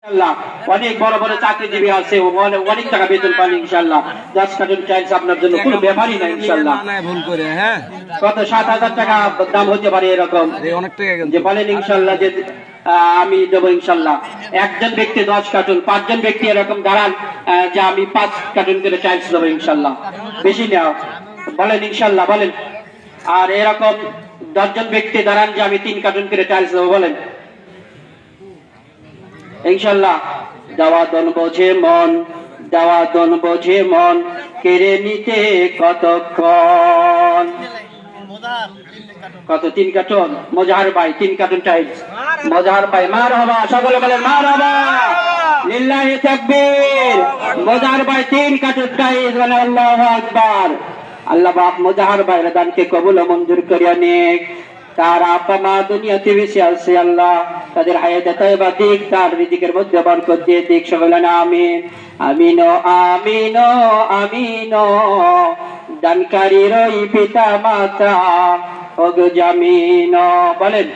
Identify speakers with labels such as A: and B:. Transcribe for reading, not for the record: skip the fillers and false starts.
A: ইনশাআল্লাহ অনেক বড় বড় চাকরিজীবী আছে, অনেক টাকা বেতন পান ইনশাআল্লাহ। 10 কার্টন টাইলস আপনার জন্য কোনো ব্যাপারই না ইনশাআল্লাহ।
B: ভুল করে হ্যাঁ
A: কত 7,000 টাকা দাম হতে পারে এরকম
B: অনেক টাকা
A: যে বলেন ইনশাআল্লাহ যে আমি দেবো ইনশাআল্লাহ। একজন ব্যক্তি 10 কার্টন, 5 জন ব্যক্তি এরকম দাঁড়ান যে আমি 5 কার্টন করে টাইলস দেবো ইনশাআল্লাহ। বেশি নেওয়া বলেন ইনশাআল্লাহ বলেন। আর এরকম 10 জন ব্যক্তি দাঁড়ান যে আমি 3 কার্টন করে টাইলস দেবো বলেন ইনশাআল্লাহ। দেওয়া দন বোঝে মন, দেওয়া দন বোঝে মন, কেড়ে নিতে কতক্ষণ। কত 3 কার্টন মোজাহার ভাই 3 কার্টন টাইলস মোজাহার ভাই মারহাবা, সকলে বলেন মারহাবা, লিল্লাহি তাকবীর। মোজাহার ভাই 3 কার্টন টাইলস, বলেন আল্লাহু আকবার। আল্লাহ পাক মোজাহার ভাইয়ের দানকে কবুল ও মঞ্জুর করিয়া নিক। তার আব্বা মা দুনিয়াতে বেঁচে আছে আল্লাহ, তাদের হায়াতে তয়বা দিক, তার রিজিকের মধ্যে বরকত দিয়ে দিক। সকলে না আমিন আমিন আমিন আমিন। দানকারীর পিতা মাতা ওগো জামিন বলেন।